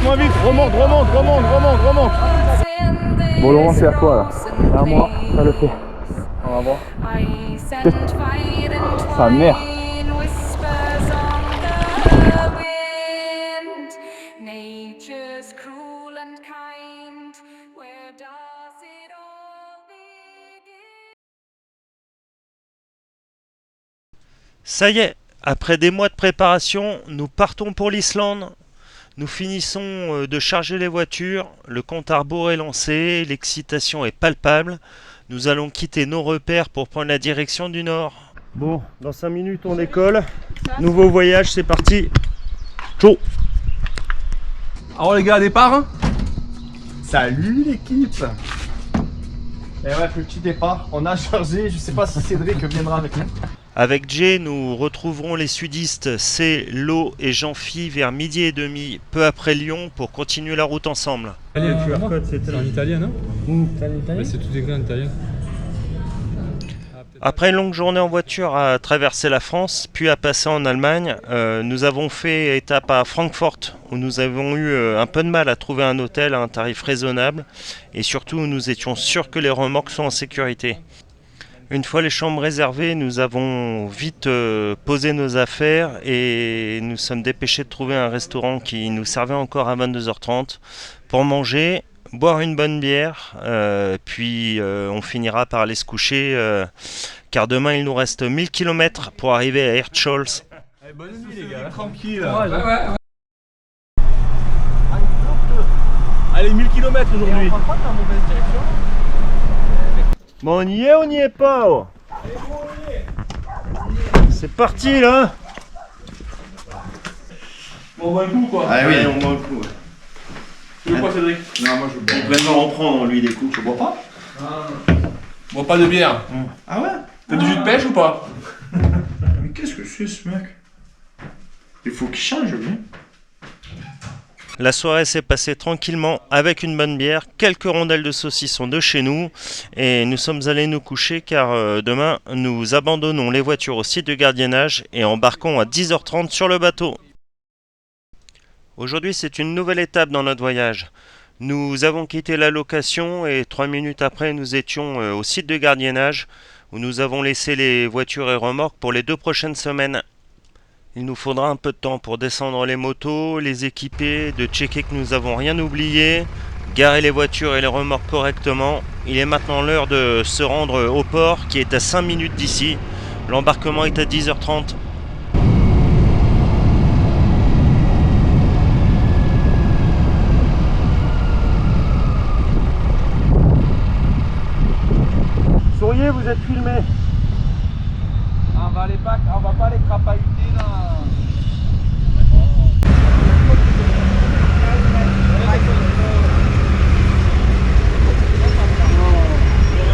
moins vite, remonte. Bon Laurent, c'est à toi là. À moi, ça le fait. On va voir. Sa mère. Ça y est, après des mois de préparation, nous partons pour l'Islande. Nous finissons de charger les voitures, le compte à rebours est lancé, l'excitation est palpable. Nous allons quitter nos repères pour prendre la direction du nord. Bon, dans 5 minutes on décolle. Nouveau voyage, c'est parti. Ciao. Alors les gars, départ hein. Salut l'équipe. Et ouais, petit départ, on a chargé, je sais pas si Cédric viendra avec nous. Avec Jay, nous retrouverons les sudistes C, Lo et Jean-Phi vers midi et demi, peu après Lyon, pour continuer la route ensemble. Le QR code, c'était en italien, non? C'est tout écrit en italien. Après une longue journée en voiture à traverser la France, puis à passer en Allemagne, nous avons fait étape à Francfort, où nous avons eu un peu de mal à trouver un hôtel à un tarif raisonnable, et surtout où nous étions sûrs que les remorques sont en sécurité. Une fois les chambres réservées, nous avons vite posé nos affaires et nous sommes dépêchés de trouver un restaurant qui nous servait encore à 22h30 pour manger, boire une bonne bière, puis on finira par aller se coucher car demain il nous reste 1000 km pour arriver à Hirtshals. Bonne nuit les gars, tranquille. Allez, 1000 km aujourd'hui. Bon, on y est pas oh. C'est parti là. On boit un coup quoi. Ah oui, on boit un coup. Ouais. Tu veux quoi Cédric? Non, moi je bois. Il préfère en prendre lui des coups. Tu bois pas? Bois pas de bière. Ah ouais? T'as du jus de pêche ou pas? Mais qu'est-ce que c'est ce mec? Il faut qu'il change lui. La soirée s'est passée tranquillement avec une bonne bière, quelques rondelles de saucisson de chez nous et nous sommes allés nous coucher car demain nous abandonnons les voitures au site de gardiennage et embarquons à 10h30 sur le bateau. Aujourd'hui c'est une nouvelle étape dans notre voyage. Nous avons quitté la location et 3 minutes après nous étions au site de gardiennage où nous avons laissé les voitures et remorques pour les 2 prochaines semaines. Il nous faudra un peu de temps pour descendre les motos, les équiper, de checker que nous n'avons rien oublié, garer les voitures et les remorques correctement. Il est maintenant l'heure de se rendre au port qui est à 5 minutes d'ici. L'embarquement est à 10h30. Souriez, vous êtes filmé. On va pas les crapahuter là.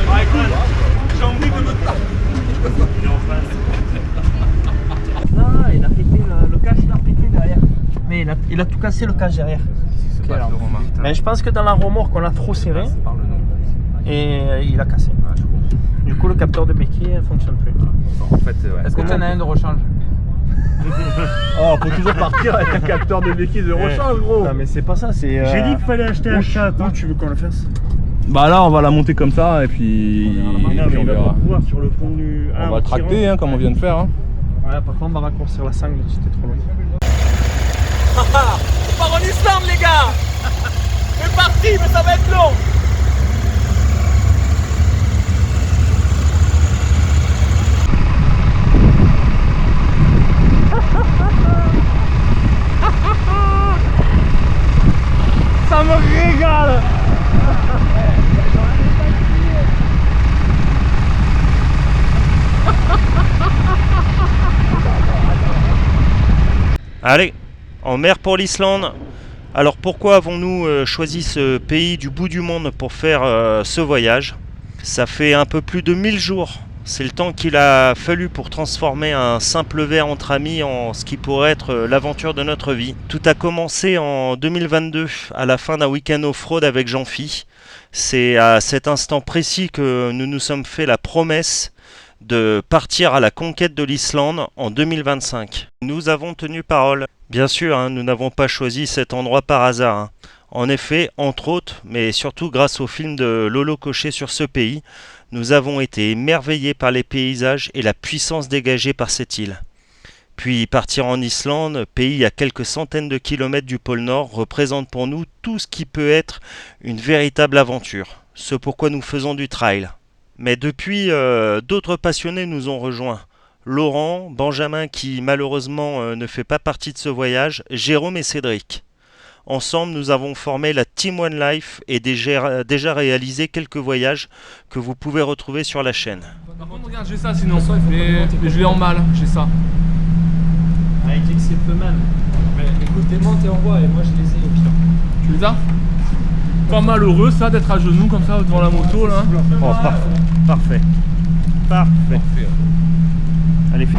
Ah, écoute, j'ai envie de me taper. Non, il a pété le cache, il a pété derrière. Mais il a tout cassé le cache derrière. Mais je pense que dans la remorque on l'a trop serré et il a cassé. Du coup le capteur de béquille ne fonctionne plus. En fait, ouais. Est-ce que tu en as un de rechange? Oh, faut toujours partir avec un capteur de béquille de rechange gros. Non mais c'est pas ça, c'est... J'ai dit qu'il fallait acheter un chat. Où tu veux qu'on le fasse? Bah là on va la monter comme ça et puis, On on va verra. pouvoir sur le fond du... On va le tracter hein, comme on vient de faire. Hein. Ouais, par contre on va raccourcir la sangle, c'était trop long. On part en Islande les gars. C'est parti mais ça va être long. Ça me régale. Allez, en mer pour l'Islande. Alors pourquoi avons-nous choisi ce pays du bout du monde pour faire ce voyage? Ça fait un peu plus de 1000 jours. C'est le temps qu'il a fallu pour transformer un simple verre entre amis en ce qui pourrait être l'aventure de notre vie. Tout a commencé en 2022, à la fin d'un week-end off-road avec Jean-Phi. C'est à cet instant précis que nous nous sommes fait la promesse de partir à la conquête de l'Islande en 2025. Nous avons tenu parole. Bien sûr, nous n'avons pas choisi cet endroit par hasard. En effet, entre autres, mais surtout grâce au film de Lolo Cochet sur ce pays, nous avons été émerveillés par les paysages et la puissance dégagée par cette île. Puis partir en Islande, pays à quelques centaines de kilomètres du pôle Nord, représente pour nous tout ce qui peut être une véritable aventure. Ce pourquoi nous faisons du trail. Mais depuis, d'autres passionnés nous ont rejoints. Laurent, Benjamin qui malheureusement ne fait pas partie de ce voyage, Jérôme et Cédric. Ensemble, nous avons formé la Team One Life et déjà réalisé quelques voyages que vous pouvez retrouver sur la chaîne. Par contre, regarde, j'ai ça sinon, mais je l'ai en mal, j'ai ça. Avec l'exceptionnel. Mais écoute, t'es en bois et moi je les ai au pire. Tu les as? Pas malheureux ça d'être à genoux comme ça devant la moto là. Oh, parfait. Parfait. Allez, fais.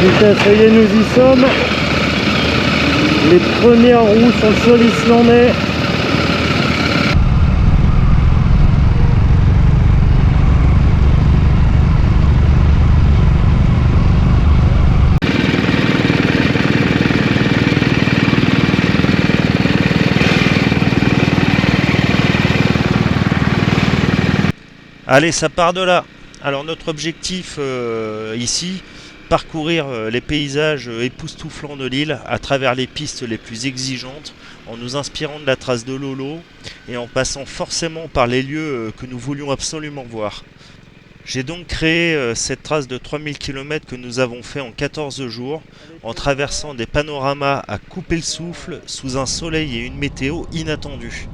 Putain, ça y est, nous y sommes. Les premières roues sur le sol islandais. Allez, ça part de là. Alors notre objectif ici, parcourir les paysages époustouflants de l'île à travers les pistes les plus exigeantes, en nous inspirant de la trace de Lolo et en passant forcément par les lieux que nous voulions absolument voir. J'ai donc créé cette trace de 3000 km que nous avons fait en 14 jours, en traversant des panoramas à couper le souffle, sous un soleil et une météo inattendus.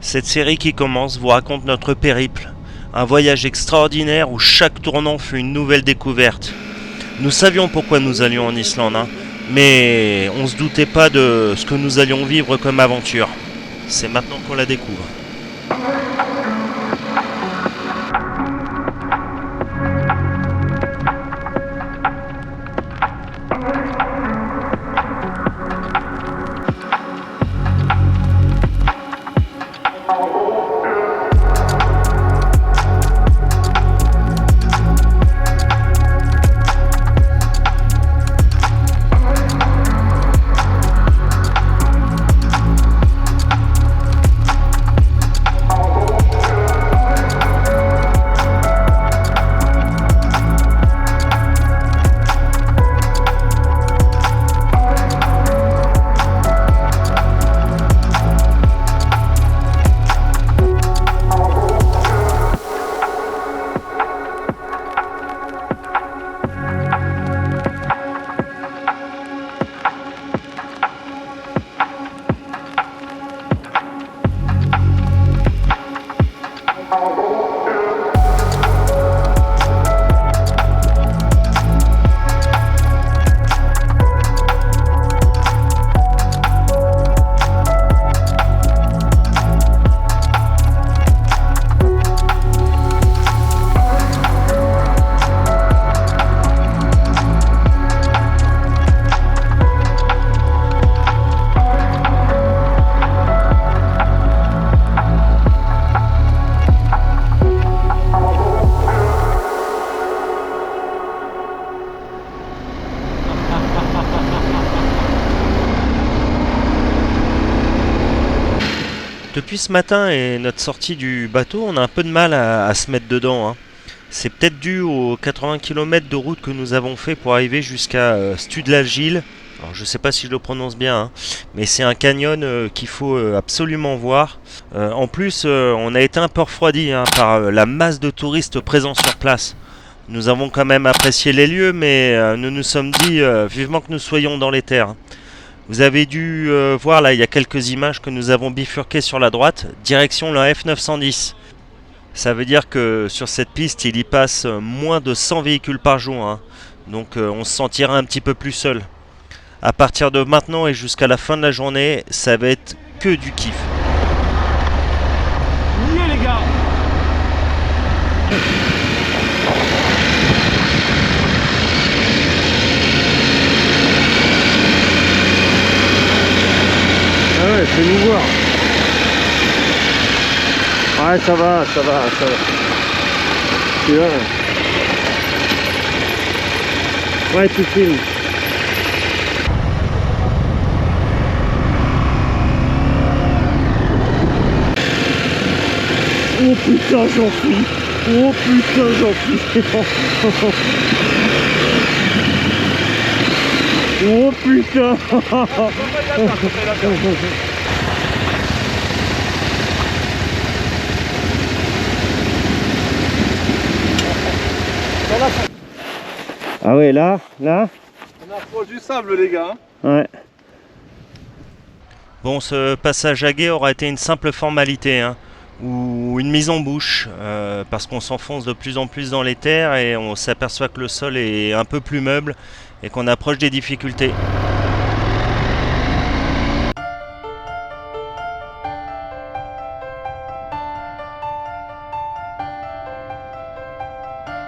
Cette série qui commence vous raconte notre périple, un voyage extraordinaire où chaque tournant fut une nouvelle découverte. Nous savions pourquoi nous allions en Islande, mais on ne se doutait pas de ce que nous allions vivre comme aventure. C'est maintenant qu'on la découvre. Depuis ce matin et notre sortie du bateau, on a un peu de mal à se mettre dedans, hein. C'est peut-être dû aux 80 km de route que nous avons fait pour arriver jusqu'à Studlalgil. Alors je sais pas si je le prononce bien, hein, mais c'est un canyon qu'il faut absolument voir. En plus, on a été un peu refroidi, hein, par la masse de touristes présents sur place. Nous avons quand même apprécié les lieux, mais nous nous sommes dit vivement que nous soyons dans les terres. Vous avez dû voir là, il y a quelques images que nous avons bifurquées sur la droite, direction la F910. Ça veut dire que sur cette piste, il y passe moins de 100 véhicules par jour, hein. Donc on se sentira un petit peu plus seul. À partir de maintenant et jusqu'à la fin de la journée, ça va être que du kiff. Mouillez les gars. Ah ouais, fais-nous voir. Ouais, ça va. Tu vois. Ouais, tu filmes. Oh putain, j'en suis. Oh putain, j'en suis. Oh putain. Ah ouais, là. On approche du sable, les gars. Ouais. Bon, ce passage à gué aura été une simple formalité, hein, ou une mise en bouche, parce qu'on s'enfonce de plus en plus dans les terres et on s'aperçoit que le sol est un peu plus meuble et qu'on approche des difficultés.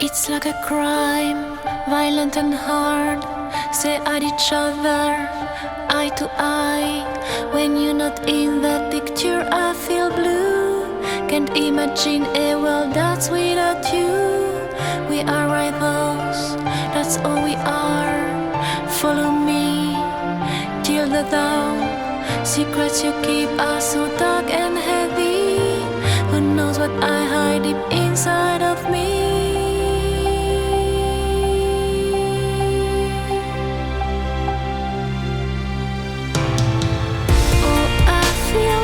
It's like a crime, violent and hard. Stare at each other, eye to eye. When you're not in the picture, I feel blue. Can't imagine a world that's without you. We are rivals, that's all we are. Follow me till the dawn. Secrets you keep are so dark and heavy. Who knows what I hide deep inside of me?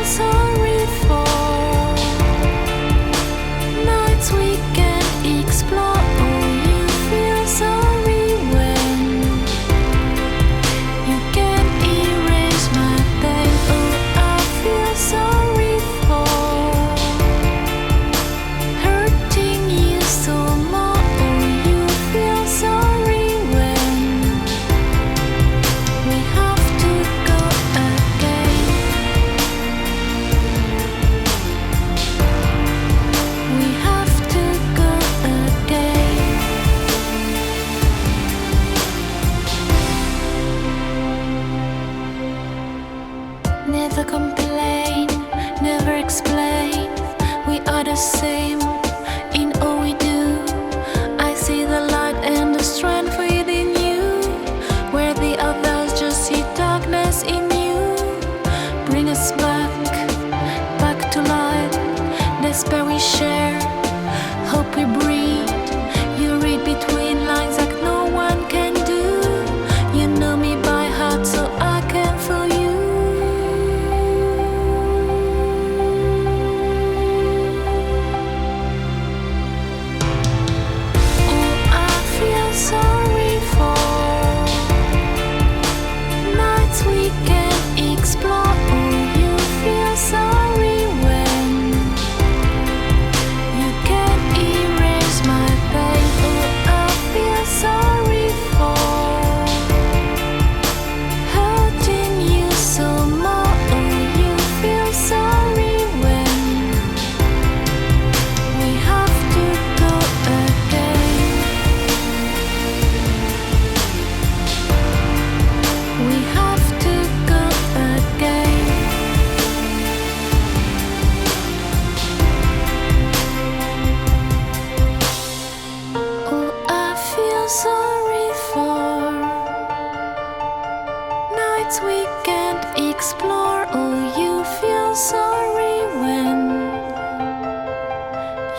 Sorry for nights we can't explore. Oh, you feel sorry when you can't erase my pain. Oh, I feel sorry for hurting you so much. Oh, you feel sorry when we have to go again. We have to go again. Never complain, never explain. We are the same in all we do. I see the light and the strength within you, where the others just see darkness in you. Bring us back to life. Despair we share, hope we breathe. You read between lines like no one can do. You know me by heart, so I can feel you. Oh, I feel sorry for nights we can't explore. Oh, you feel sorry when you can't erase my pain. Oh, I feel sorry for hurting you so much. Oh, you feel sorry when we have to go again. We have to go again. Oh, I feel sorry for nights we can't explore. Oh, you feel sorry when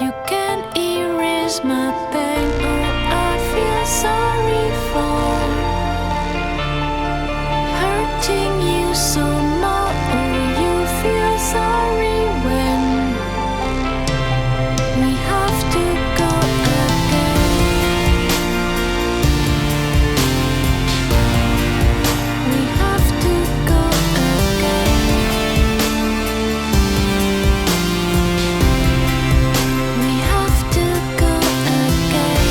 you can erase my pain. Oh, I feel sorry for hurting you so much. Oh, you feel sorry when we have to go again. We have to go again. We have to go again.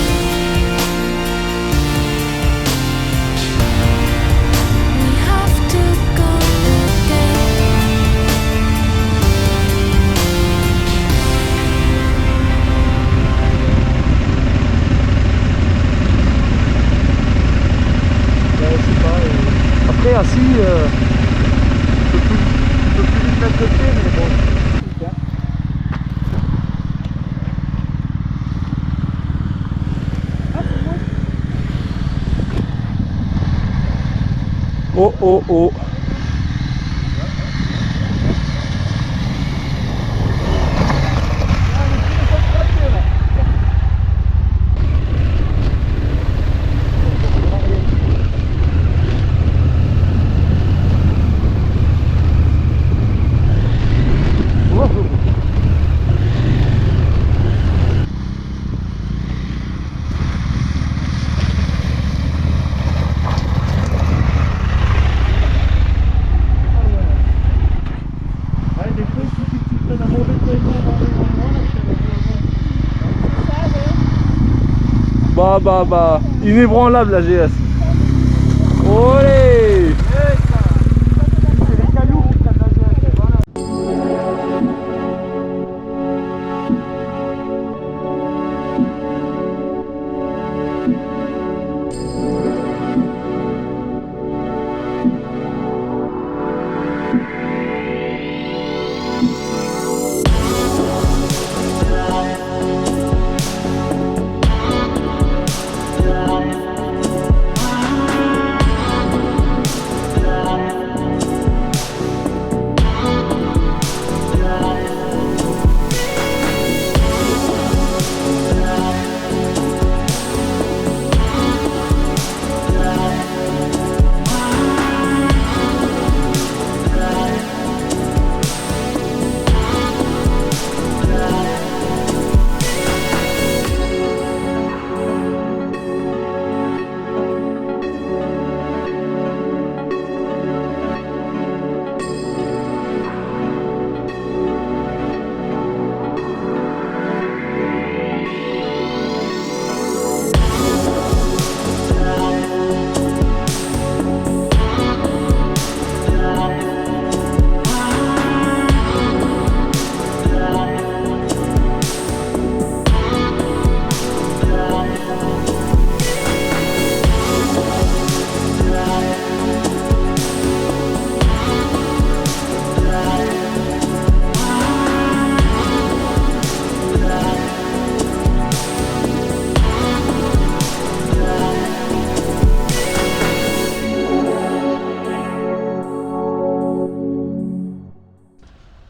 We have to go Ouais, je sais pas. Après, assis, je peux plus vite mettre le pied, mais bon. Super. Oh oh oh. Bah, inébranlable la GS. Olé!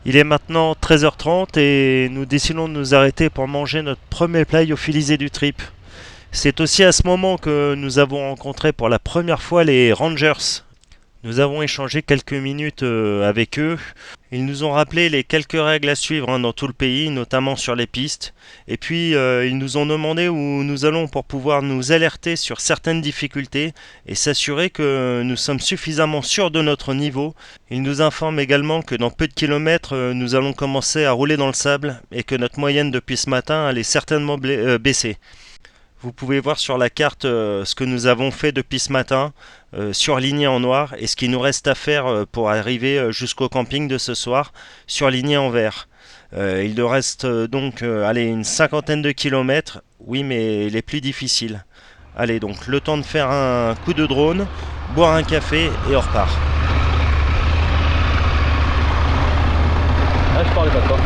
Il est maintenant 13h30 et nous décidons de nous arrêter pour manger notre premier plat lyophilisé du trip. C'est aussi à ce moment que nous avons rencontré pour la première fois les Rangers. Nous avons échangé quelques minutes avec eux. Ils nous ont rappelé les quelques règles à suivre dans tout le pays, notamment sur les pistes. Et puis ils nous ont demandé où nous allons pour pouvoir nous alerter sur certaines difficultés et s'assurer que nous sommes suffisamment sûrs de notre niveau. Ils nous informent également que dans peu de kilomètres, nous allons commencer à rouler dans le sable et que notre moyenne depuis ce matin allait certainement baisser. Vous pouvez voir sur la carte ce que nous avons fait depuis ce matin, surligné en noir, et ce qu'il nous reste à faire pour arriver jusqu'au camping de ce soir, surligné en vert. Il nous reste donc une cinquantaine de kilomètres, oui mais les plus difficiles. Allez donc, le temps de faire un coup de drone, boire un café et on repart. Ah, je parlais pas de toi.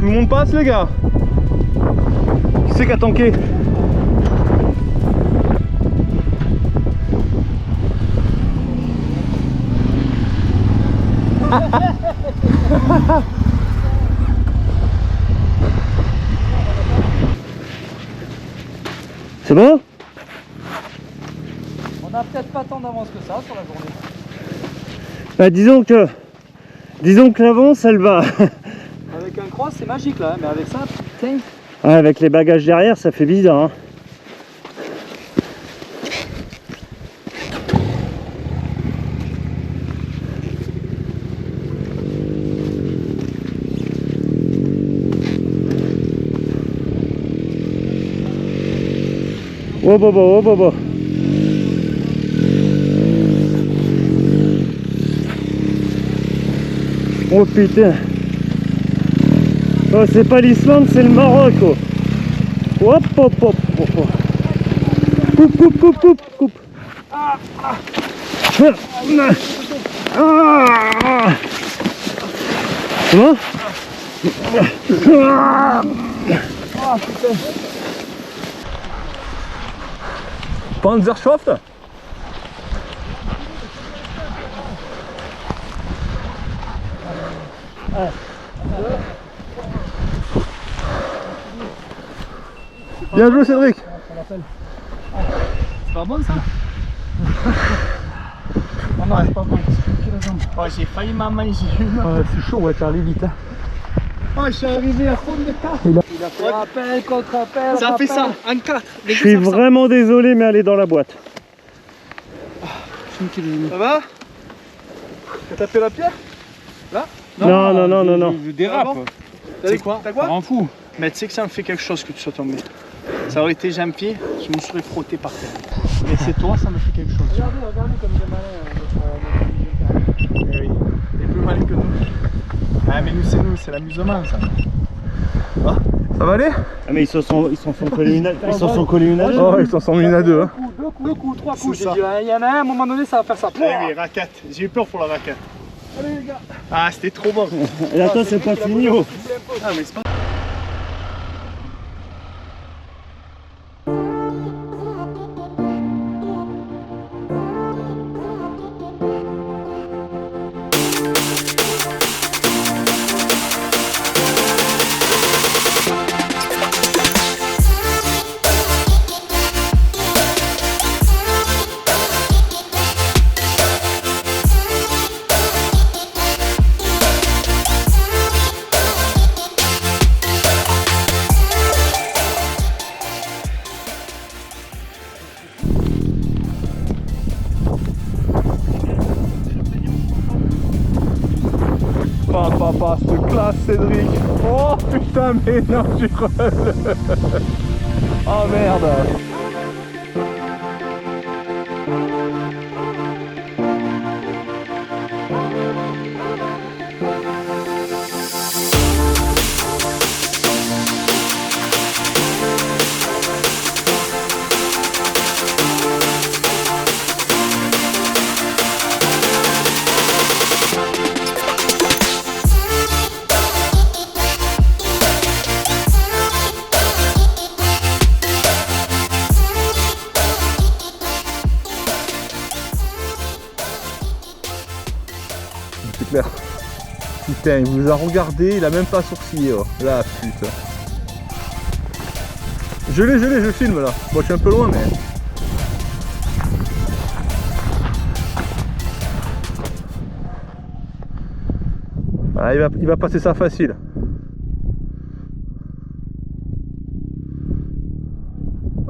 Tout le monde passe les gars. Qui c'est qui a tanké? C'est bon? On n'a peut-être pas tant d'avance que ça sur la journée. Bah disons que l'avance elle va. Avec un cross c'est magique là, mais avec ça, putain. Ouais, avec les bagages derrière ça fait bizarre hein. Oh bobo, oh bobo. Oh putain. Oh c'est pas l'Islande, c'est le Maroc. Oh. Hop hop hop hop hop. Coupe coupe coupe coupe coupe. Ah. C'est bon? Ah putain. Panzerschaft. Bien joué Cédric. C'est pas bon ça? Oh non, c'est pas bon. Oh, j'ai failli m'en manger une. C'est chaud, ouais, t'es allé vite. Hein. Oh, je suis arrivé à fond de cas. Il a fait rappel, contre-rappel. Ça fait ça, en 4. Je suis vraiment désolé mais elle est dans la boîte. Ça va? T'as tapé la pierre? Là? Non, non, non, non, non. Je dérape. T'as quoi? T'as quoi? Ça rend fou. Mais tu sais que ça me fait quelque chose que tu sois tombé. Ça aurait été Jean-Pierre, je me serais frotté par terre. Mais c'est toi, ça me fait quelque chose. Regardez comme il est malin. Eh oui, il est plus malin que nous. Ah mais nous, c'est l'amusement ça. Ah, ça va aller? Ah mais ils se sont collés une à deux. Oh, ils s'en sont mis une à deux. Hein. Deux coups, trois coups. J'ai dit, il y en a un, à un moment donné, ça va faire ça. Eh oui, raquette. J'ai eu peur pour la raquette. Allez les gars. Ah, c'était trop bon. Et attends, c'est pas fini. Oh. Ah, mais c'est pas... Papa, cette classe Cédric. Oh putain mais non tu rôles. Oh merde. C'est clair. Putain, il vous a regardé, il a même pas sourcillé. Oh. Là, putain. Je l'ai, je filme là. Bon, je suis un peu loin, mais. Voilà, il va passer ça facile.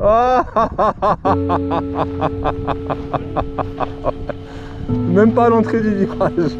Oh même pas à l'entrée du virage.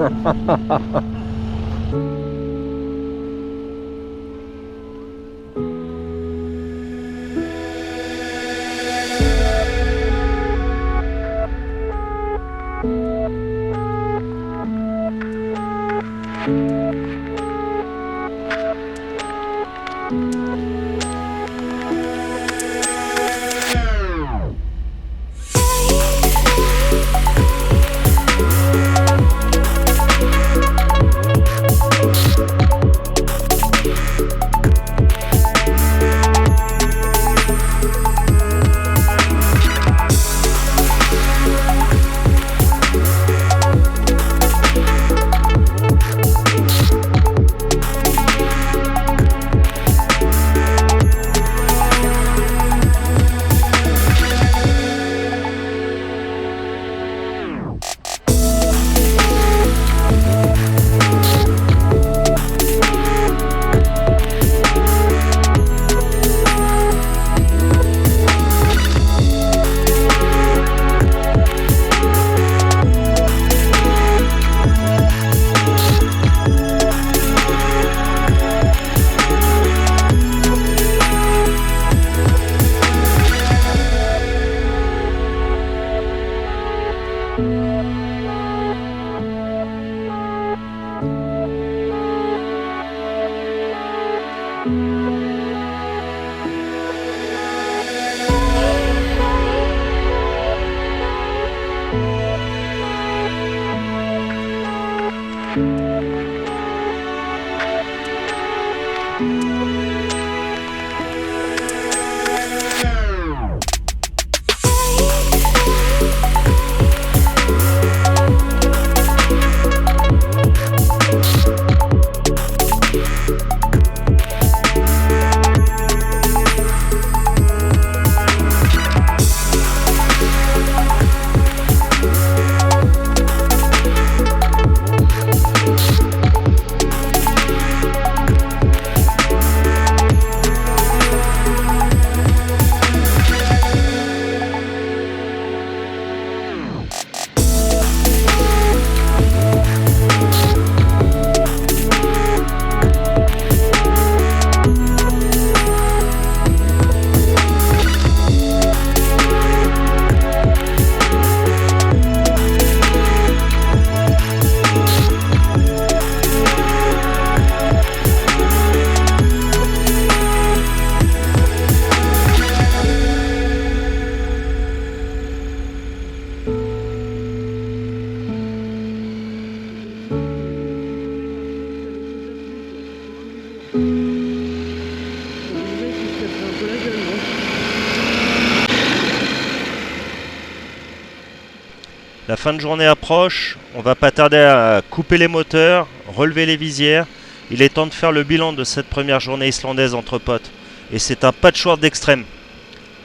La fin de journée approche, on va pas tarder à couper les moteurs, relever les visières. Il est temps de faire le bilan de cette première journée islandaise entre potes. Et c'est un patchwork d'extrême.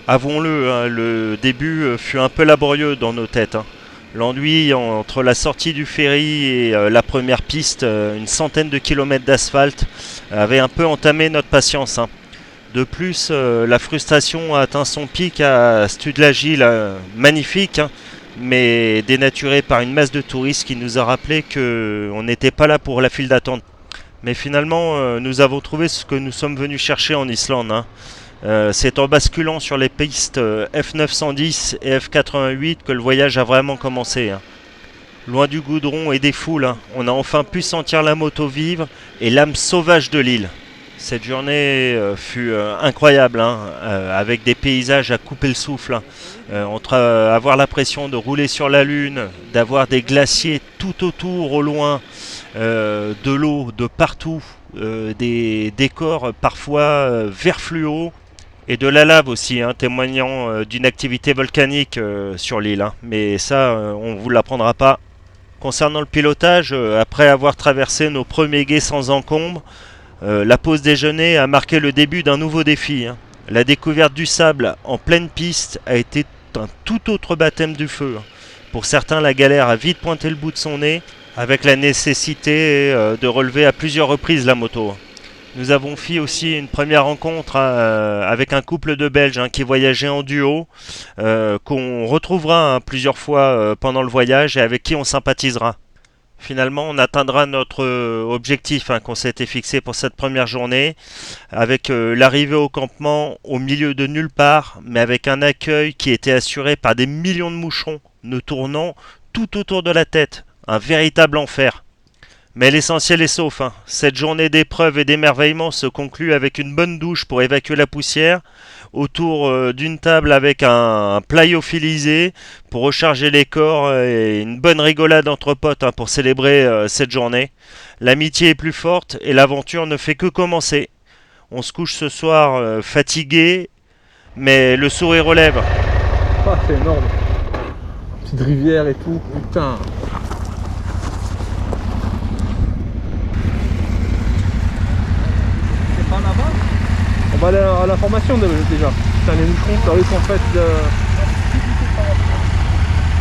Avouons-le, hein, le début fut un peu laborieux dans nos têtes. L'ennui entre la sortie du ferry et la première piste, une centaine de kilomètres d'asphalte, avait un peu entamé notre patience. De plus, la frustration a atteint son pic à Studlagi, magnifique, mais dénaturé par une masse de touristes qui nous a rappelé qu'on n'était pas là pour la file d'attente. Mais finalement, nous avons trouvé ce que nous sommes venus chercher en Islande. C'est en basculant sur les pistes F910 et F88 que le voyage a vraiment commencé. Loin du goudron et des foules, on a enfin pu sentir la moto vivre et l'âme sauvage de l'île. Cette journée fut incroyable, avec des paysages à couper le souffle. Entre avoir l'impression de rouler sur la Lune, d'avoir des glaciers tout autour au loin, de l'eau de partout, des décors parfois vert fluo, et de la lave aussi, témoignant d'une activité volcanique sur l'île. Mais ça, on ne vous l'apprendra pas. Concernant le pilotage, après avoir traversé nos premiers gués sans encombre, la pause déjeuner a marqué le début d'un nouveau défi. La découverte du sable en pleine piste a été un tout autre baptême du feu. Pour certains, la galère a vite pointé le bout de son nez, avec la nécessité de relever à plusieurs reprises la moto. Nous avons fait aussi une première rencontre avec un couple de Belges qui voyageait en duo, qu'on retrouvera plusieurs fois pendant le voyage et avec qui on sympathisera. Finalement, on atteindra notre objectif qu'on s'était fixé pour cette première journée, avec l'arrivée au campement au milieu de nulle part, mais avec un accueil qui était assuré par des millions de moucherons nous tournant tout autour de la tête. Un véritable enfer. Mais l'essentiel est sauf. Cette journée d'épreuve et d'émerveillement se conclut avec une bonne douche pour évacuer la poussière, autour d'une table avec un plat lyophilisé pour recharger les corps et une bonne rigolade entre potes pour célébrer cette journée. L'amitié est plus forte et l'aventure ne fait que commencer. On se couche ce soir fatigué, mais le sourire aux lèvres. Ah, c'est énorme. Petite rivière et tout, putain. C'est pas là-bas? On va aller à la formation déjà. Putain, les moucherons, ça risque en fait de...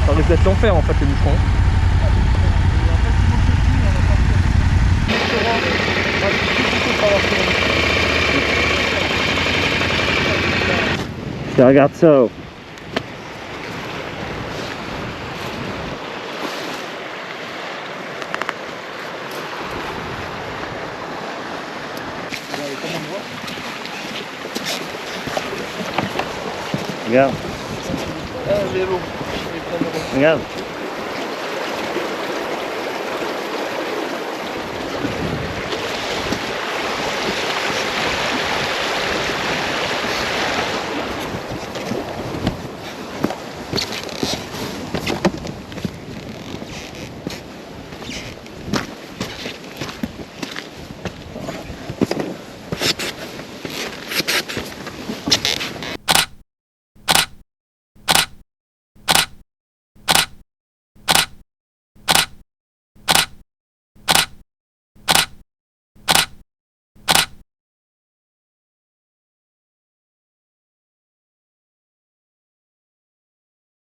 Ça risque d'être l'enfer en fait, les moucherons. Regarde ça. Regarde. Un vélo. Regarde.